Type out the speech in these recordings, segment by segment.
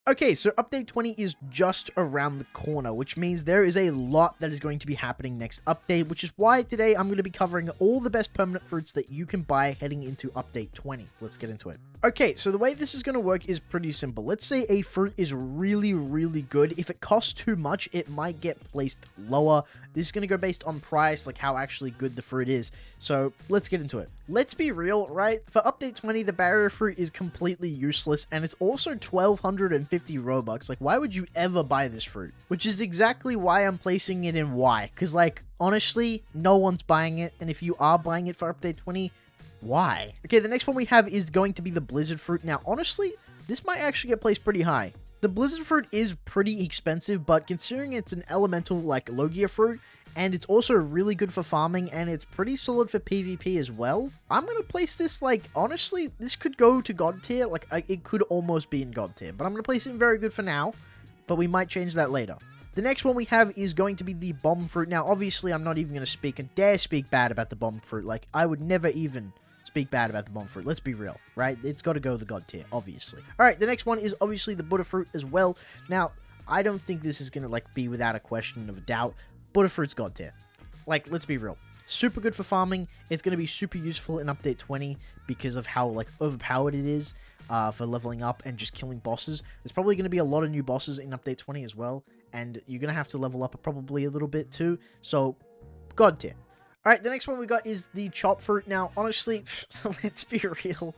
Okay, so update 20 is just around the corner, which means there is a lot that is going to be happening next update, which is why today I'm going to be covering all the best permanent fruits that you can buy heading into update 20. Let's get into it. Okay, so the way this is going to work is pretty simple. Let's say a fruit is really, really good. If it costs too much, it might get placed lower. This is going to go based on price, like how actually good the fruit is. So let's get into it. Let's be real, right? For update 20, the barrier fruit is completely useless, and it's also 1,250 Robux. Like, why would you ever buy this fruit? Which is exactly why I'm placing it in Y. Because, like, honestly, no one's buying it, and if you are buying it for update 20, why? Okay, the next one we have is going to be the Blizzard Fruit. Now, honestly, this might actually get placed pretty high. The Blizzard Fruit is pretty expensive, but considering it's an elemental like Logia fruit, and it's also really good for farming, and it's pretty solid for PvP as well, I'm going to place this, like, honestly, this could go to God tier. Like, it could almost be in God tier, but I'm going to place it in very good for now, but we might change that later. The next one we have is going to be the Bomb Fruit. Now, obviously, I'm not even going to dare speak bad about the Bomb Fruit. Like, I would never even speak bad about the Bomb Fruit. Let's be real, right? It's got to go the God tier, obviously. All right, the next one is obviously the Butterfruit as well. Now, I don't think this is going to, like, be without a question of a doubt. Butterfruit's God tier. Like, let's be real. Super good for farming. It's going to be super useful in update 20 because of how, like, overpowered it is for leveling up and just killing bosses. There's probably going to be a lot of new bosses in update 20 as well, and you're going to have to level up probably a little bit too. So, God tier. Alright, the next one we got is the Chop Fruit. Now, honestly, let's be real,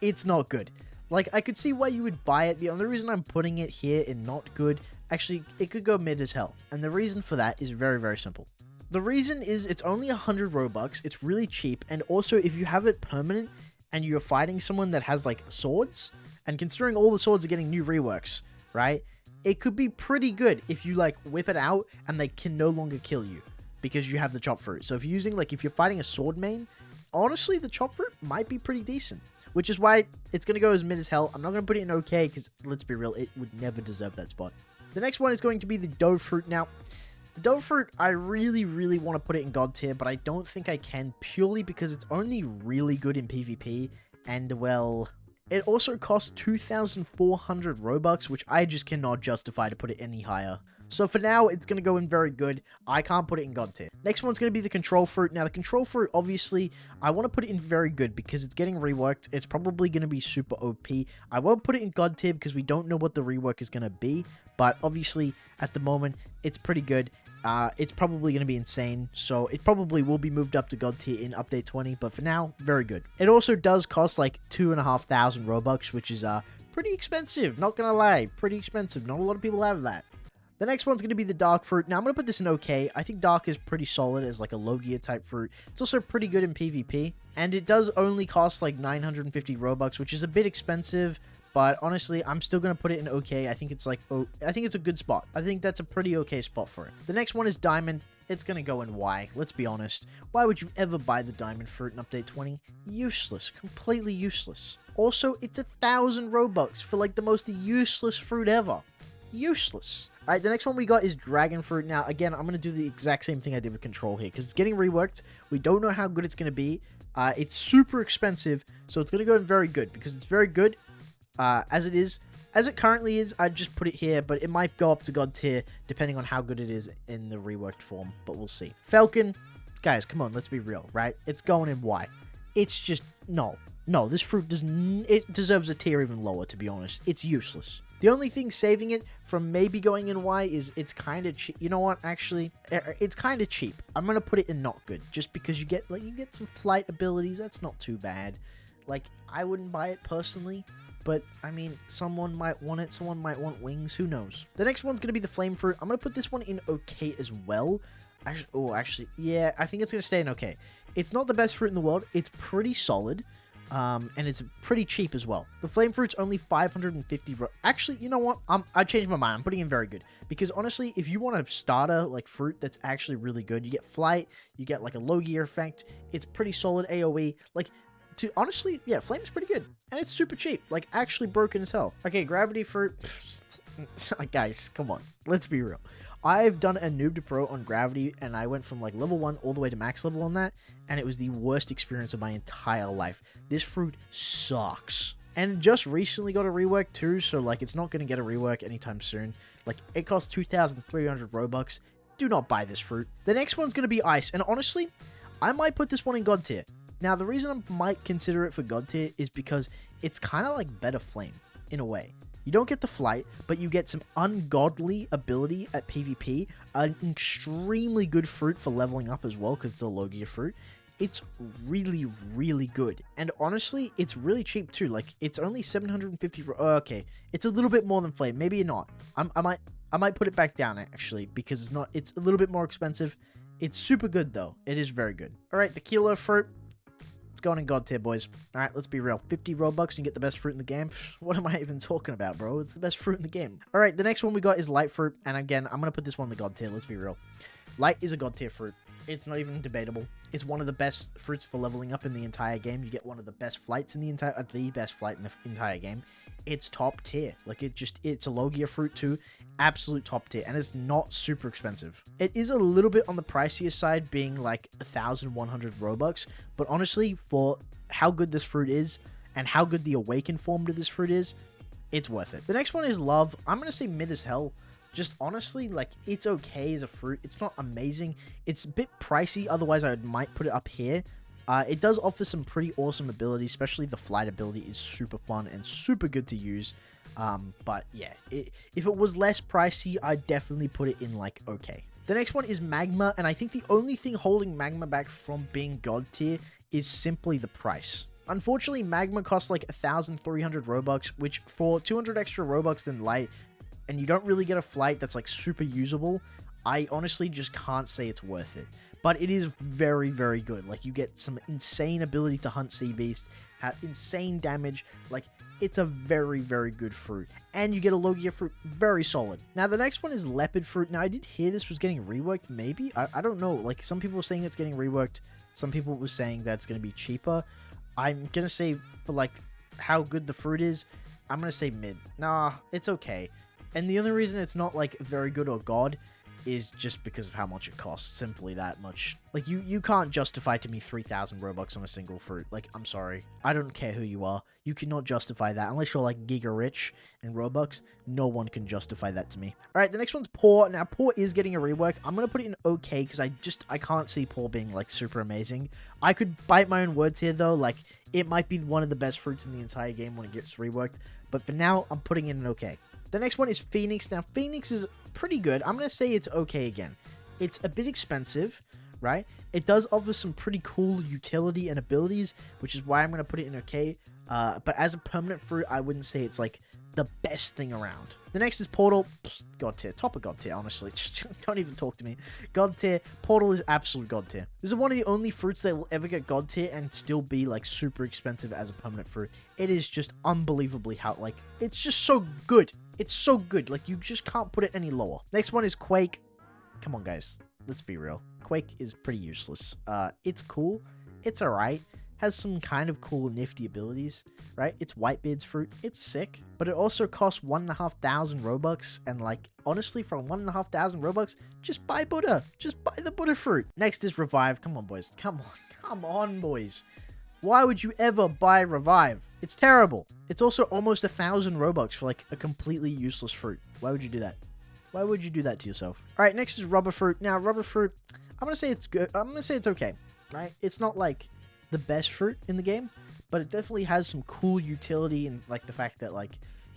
it's not good. Like, I could see why you would buy it. The only reason I'm putting it here in not good, actually, it could go mid as hell. And the reason for that is very, very simple. The reason is it's only 100 Robux, it's really cheap, and also if you have it permanent and you're fighting someone that has, like, swords, and considering all the swords are getting new reworks, right, it could be pretty good if you, like, whip it out and they can no longer kill you, because you have the Chop Fruit. So if you're using, like, if you're fighting a sword main, honestly, the Chop Fruit might be pretty decent. Which is why it's going to go as mid as hell. I'm not going to put it in okay, because, let's be real, it would never deserve that spot. The next one is going to be the Dove Fruit. Now, the Dove Fruit, I really, really want to put it in God tier, but I don't think I can, purely because it's only really good in PvP, and, well, it also costs 2,400 Robux, which I just cannot justify to put it any higher. So for now, it's going to go in very good. I can't put it in God tier. Next one's going to be the Control Fruit. Now, the Control Fruit, obviously, I want to put it in very good because it's getting reworked. It's probably going to be super OP. I won't put it in God tier because we don't know what the rework is going to be. But obviously, at the moment, it's pretty good. It's probably going to be insane. So it probably will be moved up to God tier in update 20. But for now, very good. It also does cost like 2,500 Robux, which is pretty expensive. Not going to lie. Pretty expensive. Not a lot of people have that. The next one's going to be the Dark Fruit. Now, I'm going to put this in okay. I think Dark is pretty solid as like a Logia type fruit. It's also pretty good in PvP. And it does only cost like 950 Robux, which is a bit expensive. But honestly, I'm still going to put it in okay. I think it's like, oh, I think it's a good spot. I think that's a pretty okay spot for it. The next one is Diamond. It's going to go in Y. Let's be honest. Why would you ever buy the Diamond Fruit in Update 20? Useless. Completely useless. Also, it's 1,000 Robux for like the most useless fruit ever. Useless. Alright, the next one we got is Dragon Fruit. Now, again, I'm going to do the exact same thing I did with Control here, because it's getting reworked. We don't know how good it's going to be. It's super expensive, so it's going to go in very good, because it's very good as it is. As it currently is, I'd just put it here, but it might go up to God tier, depending on how good it is in the reworked form, but we'll see. Falcon, guys, come on, let's be real, right? It's going in Y. It's just, no, this fruit it deserves a tier even lower, to be honest. It's useless. The only thing saving it from maybe going in Y is it's kind of cheap. You know what? Actually, it's kind of cheap. I'm going to put it in not good, just because you get some flight abilities. That's not too bad. Like, I wouldn't buy it personally, but I mean, someone might want it. Someone might want wings. Who knows? The next one's going to be the Flame Fruit. I'm going to put this one in okay as well. Actually, yeah, I think it's going to stay in okay. It's not the best fruit in the world. It's pretty solid. And it's pretty cheap as well. The Flame Fruit's only 550. Actually, you know what? I changed my mind. I'm putting in very good. Because honestly, if you want a starter, like, fruit that's actually really good, you get Flight, you get, like, a Logia effect. It's pretty solid AoE. Like, honestly, yeah, Flame's pretty good. And it's super cheap. Like, actually broken as hell. Okay, Gravity Fruit. Guys, come on. Let's be real. I've done a noob to pro on Gravity, and I went from like level 1 all the way to max level on that, and it was the worst experience of my entire life. This fruit sucks. and just recently got a rework too, so like it's not going to get a rework anytime soon. Like it costs 2,300 Robux. Do not buy this fruit. The next one's going to be ice, and honestly, I might put this one in God tier. Now, the reason I might consider it for God tier is because it's kind of like better flame in a way. You don't get the flight, but you get some ungodly ability at PvP, an extremely good fruit for leveling up as well because it's a Logia fruit. It's really, really good. And honestly, it's really cheap too. Like, it's only 750. Okay, it's a little bit more than flame. Maybe not. I might put it back down actually because it's a little bit more expensive. It's super good though. It is very good. All right, the Kalir Fruit. It's going in God tier, boys. All right, let's be real. 50 Robux and you get the best fruit in the game. What am I even talking about, bro? It's the best fruit in the game. All right, the next one we got is Light Fruit. And again, I'm going to put this one in the God tier. Let's be real. Light is a God tier fruit. It's not even debatable. It's one of the best fruits for leveling up in the entire game. You get one of the best flights in the best flight in the entire game. It's top tier. Like it's a Logia fruit too. Absolute top tier. And it's not super expensive. It is a little bit on the pricier side, being like 1,100 Robux. But honestly, for how good this fruit is and how good the awakened form to this fruit is, it's worth it. The next one is Love. I'm going to say mid as hell. Just honestly, like, it's okay as a fruit. It's not amazing. It's a bit pricey. Otherwise, I might put it up here. It does offer some pretty awesome abilities, especially the flight ability is super fun and super good to use. But yeah, if it was less pricey, I'd definitely put it in like okay. The next one is Magma, and I think the only thing holding Magma back from being God tier is simply the price. Unfortunately, Magma costs like 1,300 Robux, which for 200 extra Robux than Light, and you don't really get a flight that's like super usable, I honestly just can't say it's worth it. But it is very, very good. Like, you get some insane ability to hunt sea beasts, have insane damage. Like, it's a very, very good fruit. And you get a Logia fruit, very solid. Now, the next one is Leopard Fruit. Now, I did hear this was getting reworked, maybe? I don't know. Like, some people were saying it's getting reworked. Some people were saying that it's going to be cheaper. I'm going to say, for, like, how good the fruit is, I'm going to say mid. Nah, it's okay. And the only reason it's not, like, very good or god is just because of how much it costs. Simply that much. Like, you can't justify to me 3,000 Robux on a single fruit. Like, I'm sorry. I don't care who you are. You cannot justify that. Unless you're, like, giga rich in Robux, no one can justify that to me. Alright, the next one's Paw. Now, Paw is getting a rework. I'm gonna put it in okay, because I can't see Paw being, like, super amazing. I could bite my own words here, though. Like, it might be one of the best fruits in the entire game when it gets reworked. But for now, I'm putting in an okay. The next one is Phoenix. Now, Phoenix is pretty good. I'm going to say it's okay again. It's a bit expensive, right? It does offer some pretty cool utility and abilities, which is why I'm going to put it in okay. But as a permanent fruit, I wouldn't say it's like the best thing around. The next is Portal. God tier. Top of God tier, honestly. Don't even talk to me. God tier. Portal is absolute God tier. This is one of the only fruits that will ever get God tier and still be like super expensive as a permanent fruit. It is just unbelievably how, like, it's just so good. It's so good. Like, you just can't put it any lower. Next one is Quake. Come on, guys. Let's be real. Quake is pretty useless. It's cool. It's alright. Has some kind of cool nifty abilities, right? It's Whitebeard's fruit. It's sick. But it also costs 1,500 Robux. And, like, honestly, for 1,500 Robux, just buy Buddha. Just buy the Buddha fruit. Next is Revive. Come on, boys. Come on. Come on, boys. Why would you ever buy Revive? It's terrible. It's also almost 1,000 Robux for, like, a completely useless fruit. Why would you do that? Why would you do that to yourself? All right, next is Rubber Fruit. Now, Rubber Fruit, I'm going to say it's good. I'm going to say it's okay, right? It's not, like, the best fruit in the game, but it definitely has some cool utility, and, like, the fact that, like,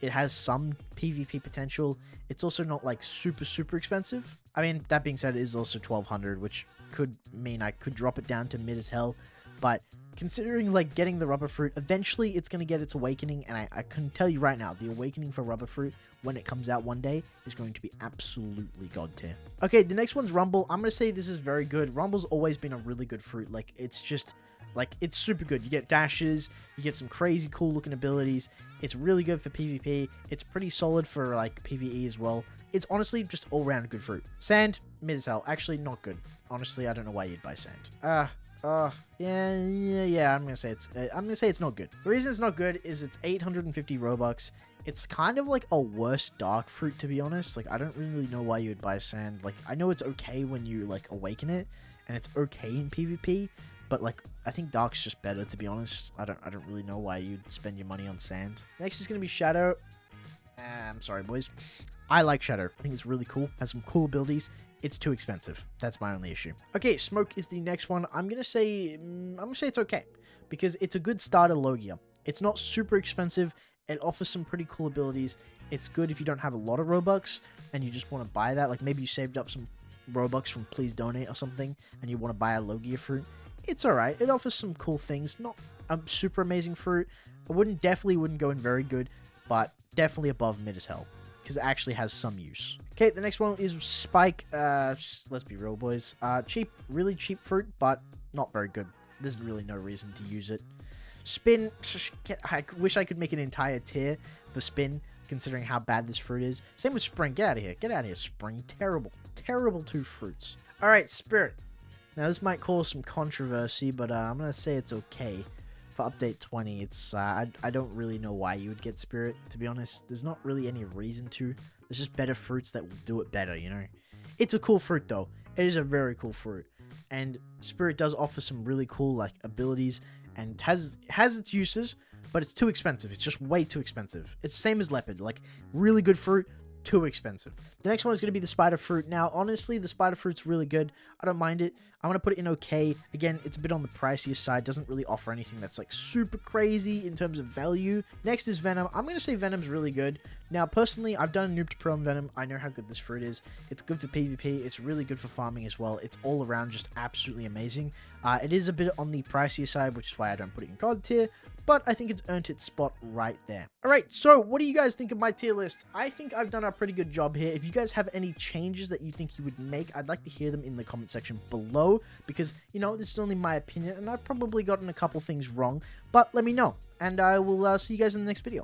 it has some PvP potential. It's also not, like, super, super expensive. I mean, that being said, it is also 1,200, which could mean I could drop it down to mid as hell, but considering, like, getting the Rubber Fruit, eventually it's going to get its awakening, and I can tell you right now, the awakening for Rubber Fruit, when it comes out one day, is going to be absolutely god tier. Okay, the next one's Rumble. I'm going to say this is very good. Rumble's always been a really good fruit. Like, it's just, like, it's super good. You get dashes, you get some crazy cool looking abilities. It's really good for PvP. It's pretty solid for, like, PvE as well. It's honestly just all-round good fruit. Sand, mid as hell. Actually, not good. Honestly, I don't know why you'd buy sand. Yeah, I'm gonna say it's not good. The reason it's not good is it's 850 Robux. It's kind of like a worse dark fruit, to be honest. Like, I don't really know why you would buy sand. Like, I know it's okay when you, like, awaken it, and it's okay in PvP, But like, I think dark's just better, to be honest. I don't really know why you'd spend your money on sand. Next is gonna be shadow. I'm sorry, boys. I like shadow. I think it's really cool. Has some cool abilities. It's too expensive. That's my only issue. Okay, smoke is the next one. I'm gonna say it's okay because it's a good starter Logia. It's not super expensive. It offers some pretty cool abilities. It's good if you don't have a lot of Robux and you just want to buy that. Like maybe you saved up some Robux from Please Donate or something and you want to buy a Logia fruit. It's alright. It offers some cool things. Not a super amazing fruit. I definitely wouldn't go in very good, but definitely above mid as hell because it actually has some use. Okay, the next one is Spike. Let's be real, boys. Cheap, really cheap fruit, but not very good. There's really no reason to use it. Spin, I wish I could make an entire tier for Spin, considering how bad this fruit is. Same with Spring. Get out of here. Get out of here, Spring. Terrible. Terrible two fruits. Alright, Spirit. Now, this might cause some controversy, but I'm going to say it's okay. For update 20, it's I don't really know why you would get Spirit, to be honest. There's not really any reason to. There's just better fruits that will do it better, you know? It's a cool fruit, though. It is a very cool fruit. And Spirit does offer some really cool, like, abilities and has its uses, but it's too expensive. It's just way too expensive. It's the same as Leopard. Like, really good fruit, too expensive. The next one is going to be the Spider Fruit. Now, honestly, the Spider Fruit's really good. I don't mind it. I'm going to put it in okay. Again, it's a bit on the pricier side. Doesn't really offer anything that's like super crazy in terms of value. Next is Venom. I'm going to say Venom's really good. Now, personally, I've done a noob to pro on Venom. I know how good this fruit is. It's good for PvP. It's really good for farming as well. It's all around just absolutely amazing. It is a bit on the pricier side, which is why I don't put it in God tier, but I think it's earned its spot right there. Alright, so what do you guys think of my tier list? I think I've done a pretty good job here. If you guys have any changes that you think you would make, I'd like to hear them in the comment section below, because, you know, this is only my opinion, and I've probably gotten a couple things wrong, but let me know, and I will see you guys in the next video.